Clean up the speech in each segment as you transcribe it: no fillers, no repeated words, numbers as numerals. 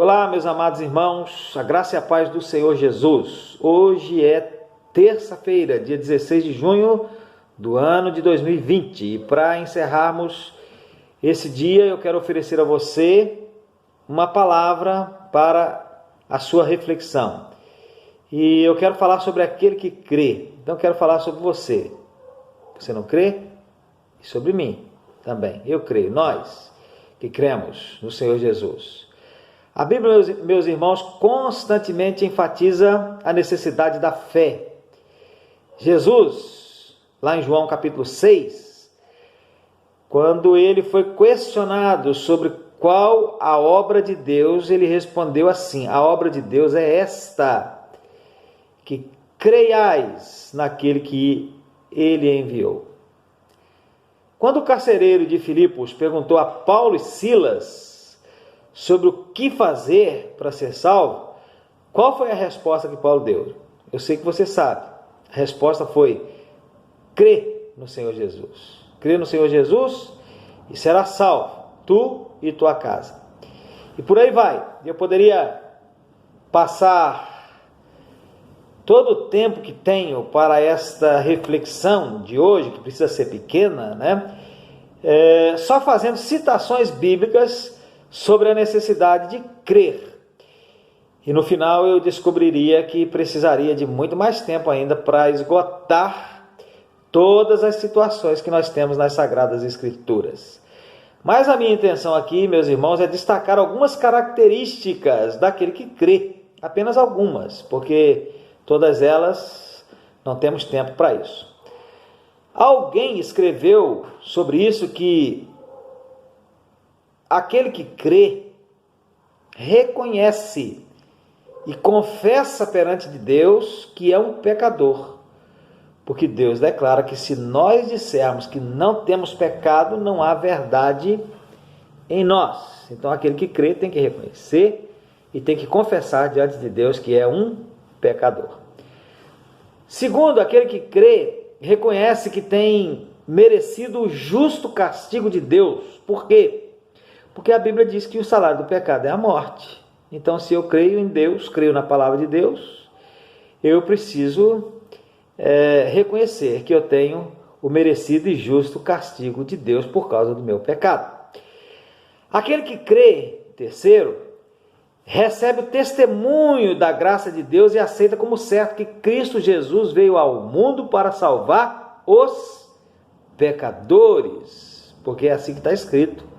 Olá, meus amados irmãos, a graça e a paz do Senhor Jesus. Hoje é terça-feira, dia 16 de junho do ano de 2020. E para encerrarmos esse dia, eu quero oferecer a você uma palavra para a sua reflexão. E eu quero falar sobre aquele que crê. Então, eu quero falar sobre você. Você não crê? E sobre mim também. Eu creio. Nós que cremos no Senhor Jesus. A Bíblia, meus irmãos, constantemente enfatiza a necessidade da fé. Jesus, lá em João capítulo 6, quando ele foi questionado sobre qual a obra de Deus, ele respondeu assim: a obra de Deus é esta, que creiais naquele que ele enviou. Quando o carcereiro de Filipos perguntou a Paulo e Silas sobre o que fazer para ser salvo, qual foi a resposta que Paulo deu? Eu sei que você sabe. A resposta foi: crê no Senhor Jesus. Crê no Senhor Jesus e será salvo, tu e tua casa. E por aí vai. Eu poderia passar todo o tempo que tenho para esta reflexão de hoje, que precisa ser pequena, né? Só fazendo citações bíblicas sobre a necessidade de crer. E no final eu descobriria que precisaria de muito mais tempo ainda para esgotar todas as situações que nós temos nas Sagradas Escrituras. Mas a minha intenção aqui, meus irmãos, é destacar algumas características daquele que crê. Apenas algumas, porque todas elas não temos tempo para isso. Alguém escreveu sobre isso que aquele que crê, reconhece e confessa perante de Deus que é um pecador. Porque Deus declara que se nós dissermos que não temos pecado, não há verdade em nós. Então aquele que crê tem que reconhecer e tem que confessar diante de Deus que é um pecador. Segundo, aquele que crê, reconhece que tem merecido o justo castigo de Deus. Por quê? Porque a Bíblia diz que o salário do pecado é a morte. Então, se eu creio em Deus, creio na palavra de Deus, eu preciso reconhecer que eu tenho o merecido e justo castigo de Deus por causa do meu pecado. Aquele que crê, terceiro, recebe o testemunho da graça de Deus e aceita como certo que Cristo Jesus veio ao mundo para salvar os pecadores. Porque é assim que está escrito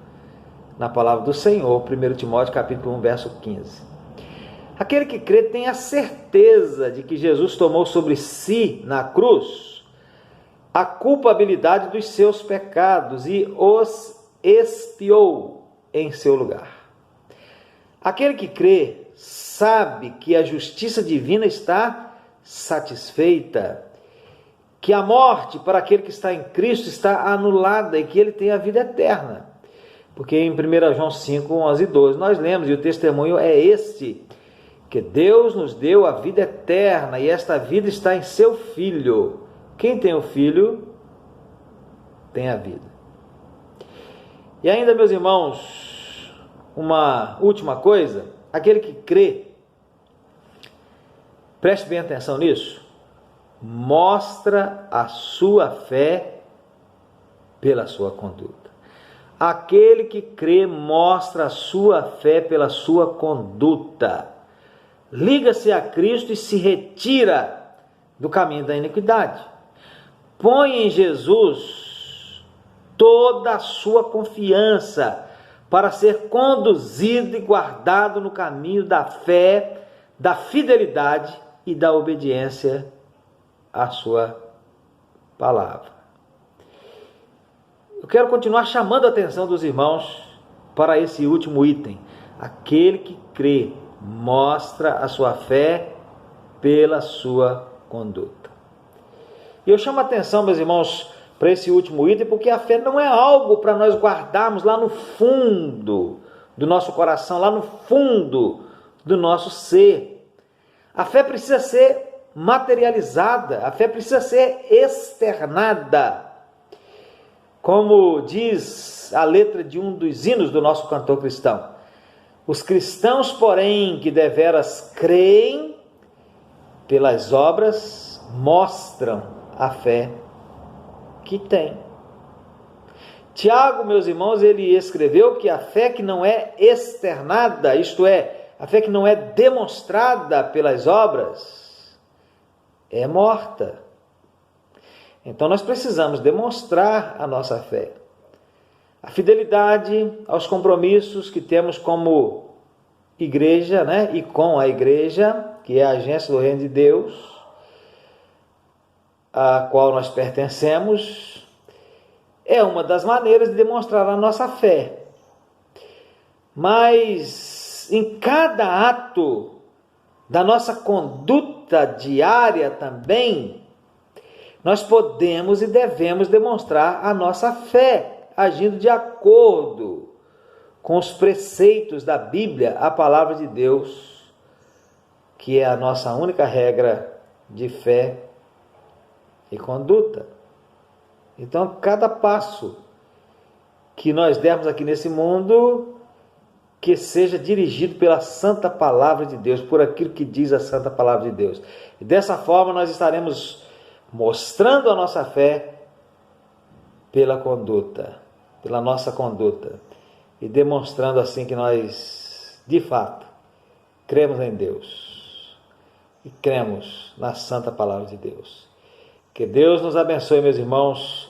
na palavra do Senhor, 1 Timóteo capítulo 1, verso 15. Aquele que crê tem a certeza de que Jesus tomou sobre si, na cruz, a culpabilidade dos seus pecados e os expiou em seu lugar. Aquele que crê sabe que a justiça divina está satisfeita, que a morte para aquele que está em Cristo está anulada e que ele tem a vida eterna. Porque em 1 João 5, 11 e 12 nós lemos, e o testemunho é este, que Deus nos deu a vida eterna, e esta vida está em seu Filho. Quem tem o Filho, tem a vida. E ainda, meus irmãos, uma última coisa, aquele que crê, preste bem atenção nisso, mostra a sua fé pela sua conduta. Aquele que crê mostra a sua fé pela sua conduta. Liga-se a Cristo e se retira do caminho da iniquidade. Põe em Jesus toda a sua confiança para ser conduzido e guardado no caminho da fé, da fidelidade e da obediência à sua palavra. Eu quero continuar chamando a atenção dos irmãos para esse último item. Aquele que crê mostra a sua fé pela sua conduta. E eu chamo a atenção, meus irmãos, para esse último item, porque a fé não é algo para nós guardarmos lá no fundo do nosso coração, lá no fundo do nosso ser. A fé precisa ser materializada, a fé precisa ser externada. Como diz a letra de um dos hinos do nosso cantor cristão: Os cristãos, porém, que deveras creem pelas obras, mostram a fé que têm. Tiago, meus irmãos, ele escreveu que a fé que não é externada, isto é, a fé que não é demonstrada pelas obras, é morta. Então nós precisamos demonstrar a nossa fé. A fidelidade aos compromissos que temos como igreja, né? E com a igreja, que é a agência do reino de Deus, a qual nós pertencemos, é uma das maneiras de demonstrar a nossa fé. Mas em cada ato da nossa conduta diária também, nós podemos e devemos demonstrar a nossa fé, agindo de acordo com os preceitos da Bíblia, a palavra de Deus, que é a nossa única regra de fé e conduta. Então, cada passo que nós dermos aqui nesse mundo, que seja dirigido pela santa palavra de Deus, por aquilo que diz a santa palavra de Deus. E dessa forma nós estaremos mostrando a nossa fé pela conduta, pela nossa conduta, e demonstrando assim que nós, de fato, cremos em Deus e cremos na santa palavra de Deus. Que Deus nos abençoe, meus irmãos,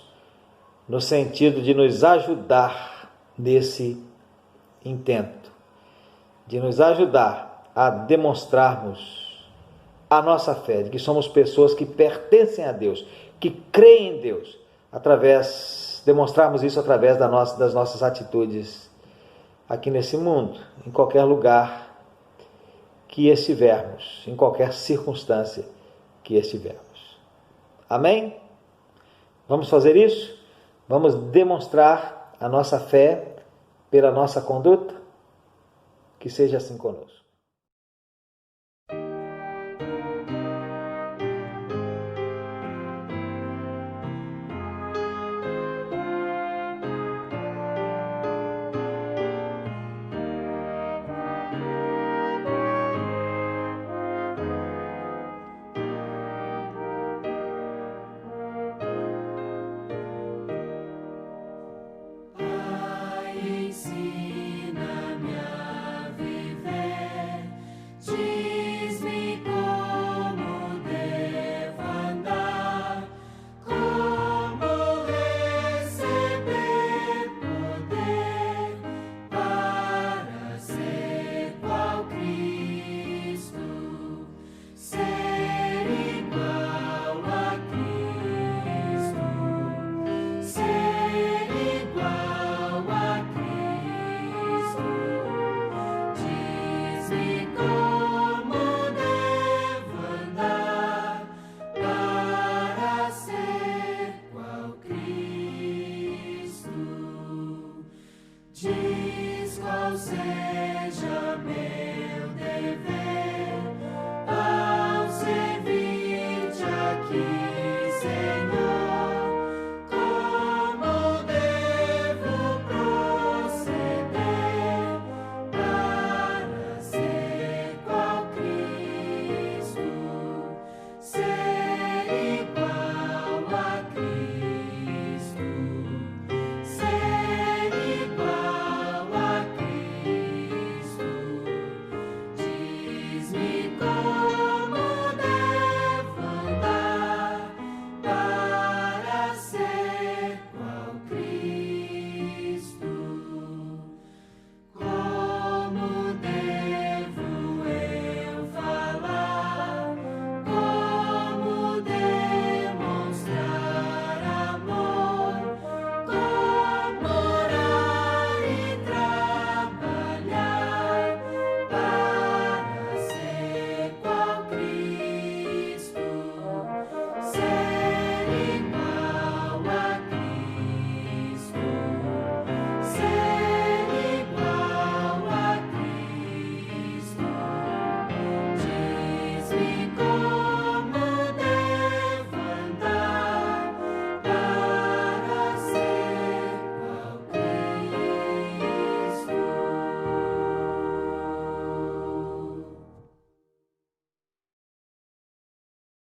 no sentido de nos ajudar nesse intento, de nos ajudar a demonstrarmos a nossa fé, de que somos pessoas que pertencem a Deus, que creem em Deus, demonstrarmos isso através das nossas atitudes aqui nesse mundo, em qualquer lugar que estivermos, em qualquer circunstância que estivermos. Amém? Vamos fazer isso? Vamos demonstrar a nossa fé pela nossa conduta? Que seja assim conosco.